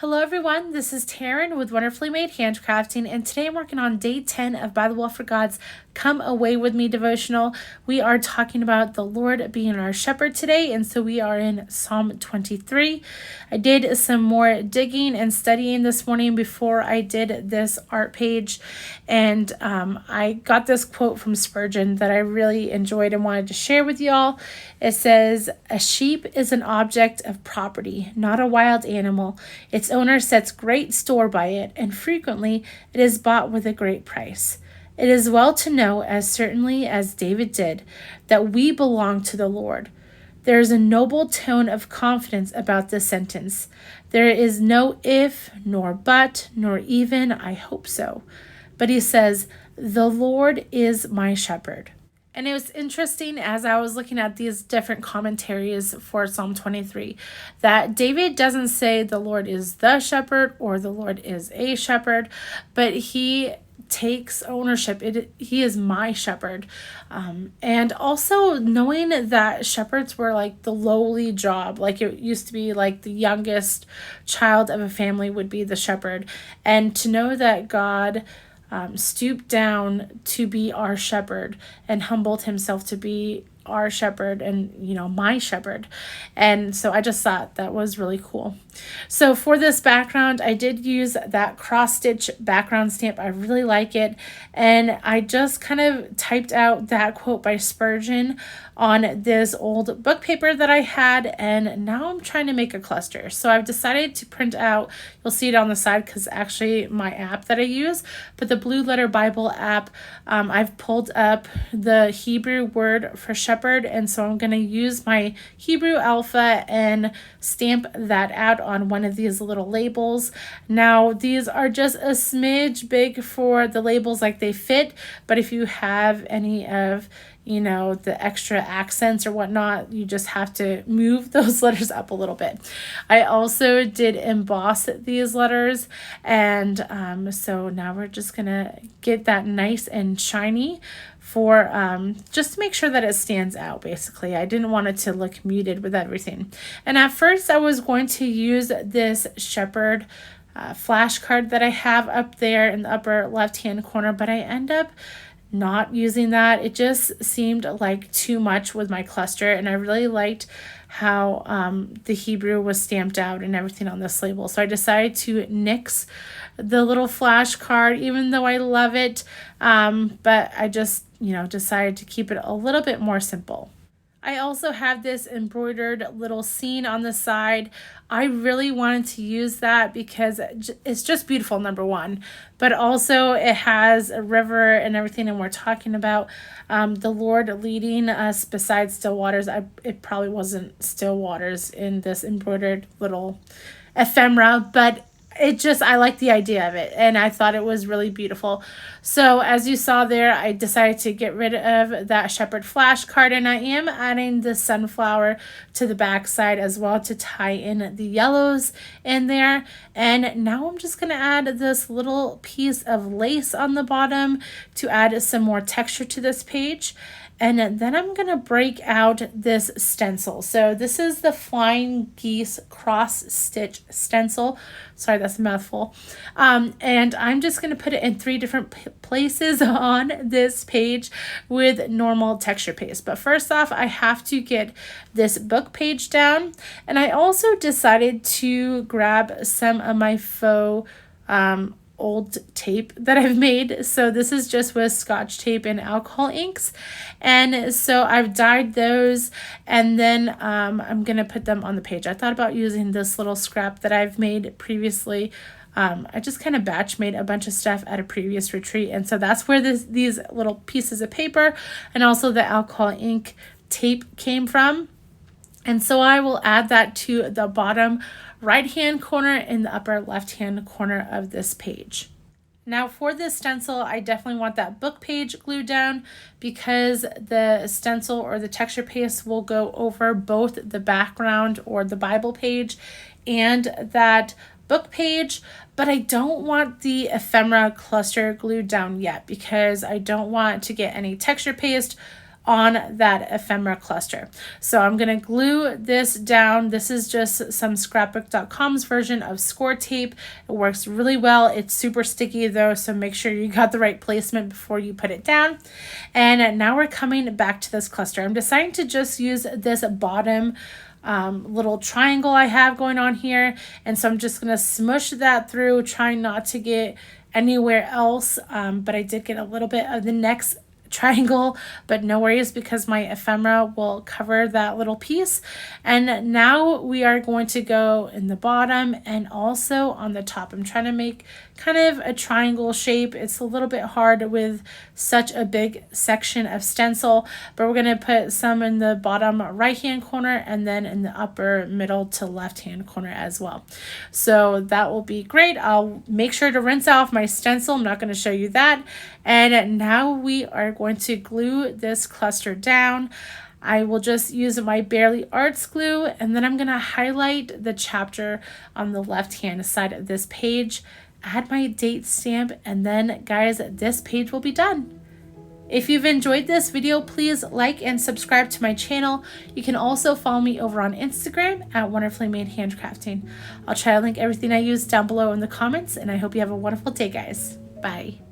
Hello everyone, this is Taryn with Wonderfully Made Handcrafting, and today I'm working on day 10 of By the Will for God's Come Away With Me devotional. We are talking about the Lord being our shepherd today, and so we are in Psalm 23. I did some more digging and studying this morning before I did this art page, and I got this quote from Spurgeon that I really enjoyed and wanted to share with y'all. It says, "A sheep is an object of property, not a wild animal. Its owner sets great store by it, and frequently it is bought with a great price. It is well to know, as certainly as David did, that we belong to the Lord." There is a noble tone of confidence about this sentence. There is no if, nor but, nor even I hope so. But he says, "The Lord is my shepherd." And it was interesting as I was looking at these different commentaries for Psalm 23 that David doesn't say the Lord is the shepherd or the Lord is a shepherd, but he takes ownership. He is my shepherd. And also knowing that shepherds were like the lowly job, like it used to be like the youngest child of a family would be the shepherd. And to know that God stooped down to be our shepherd and humbled himself to be our shepherd and, my shepherd. And so I just thought that was really cool. So for this background, I did use that cross stitch background stamp. I really like it. And I just kind of typed out that quote by Spurgeon on this old book paper that I had. And now I'm trying to make a cluster. So I've decided to print out, you'll see it on the side because actually my app that I use, but the Blue Letter Bible app, I've pulled up the Hebrew word for shepherd. And so I'm going to use my Hebrew alpha and stamp that out on one of these little labels. Now, these are just a smidge big for the labels, like they fit, but if you have any of the extra accents or whatnot, you just have to move those letters up a little bit. I also did emboss these letters, and so now we're just gonna get that nice and shiny for just to make sure that it stands out. Basically, I didn't want it to look muted with everything. And at first I was going to use this shepherd flashcard that I have up there in the upper left hand corner, but I end up not using that. It just seemed like too much with my cluster, and I really liked how the Hebrew was stamped out and everything on this label. So I decided to nix the little flashcard, even though I love it, but I just decided to keep it a little bit more simple. I also have this embroidered little scene on the side. I really wanted to use that because it's just beautiful, number one, but also it has a river and everything, and we're talking about the Lord leading us beside still waters. It probably wasn't still waters in this embroidered little ephemera, but I like the idea of it, and I thought it was really beautiful. So as you saw there, I decided to get rid of that shepherd flashcard, and I am adding the sunflower to the back side as well to tie in the yellows in there. And now I'm just going to add this little piece of lace on the bottom to add some more texture to this page. And then I'm going to break out this stencil. So this is the Flying Geese cross stitch stencil. Sorry, that's a mouthful. And I'm just going to put it in 3 different places on this page with normal texture paste. But first off, I have to get this book page down. And I also decided to grab some of my faux old tape that I've made. So this is just with Scotch tape and alcohol inks, and so I've dyed those, and then I'm gonna put them on the page. I thought about using this little scrap that I've made previously. I just kind of batch made a bunch of stuff at a previous retreat, and so that's where these little pieces of paper and also the alcohol ink tape came from. And so I will add that to the bottom right hand corner and the upper left hand corner of this page. Now for this stencil, I definitely want that book page glued down because the stencil or the texture paste will go over both the background or the Bible page and that book page, but I don't want the ephemera cluster glued down yet because I don't want to get any texture paste on that ephemera cluster. So I'm going to glue this down. This is just some scrapbook.com's version of score tape. It works really well. It's super sticky though, so make sure you got the right placement before you put it down. And now we're coming back to this cluster. I'm deciding to just use this bottom little triangle I have going on here, and so I'm just going to smush that through, trying not to get anywhere else, but I did get a little bit of the next triangle, but no worries because my ephemera will cover that little piece. And now we are going to go in the bottom and also on the top. I'm trying to make kind of a triangle shape. It's a little bit hard with such a big section of stencil, but we're going to put some in the bottom right hand corner and then in the upper middle to left hand corner as well. So that will be great. I'll make sure to rinse off my stencil. I'm not going to show you that. And now we are going to glue this cluster down. I will just use my Barely Arts glue, and then I'm going to highlight the chapter on the left hand side of this page, add my date stamp, and then guys, this page will be done. If you've enjoyed this video, please like and subscribe to my channel. You can also follow me over on Instagram at Wonderfully Made Handcrafting. I'll try to link everything I use down below in the comments, and I hope you have a wonderful day, guys. Bye.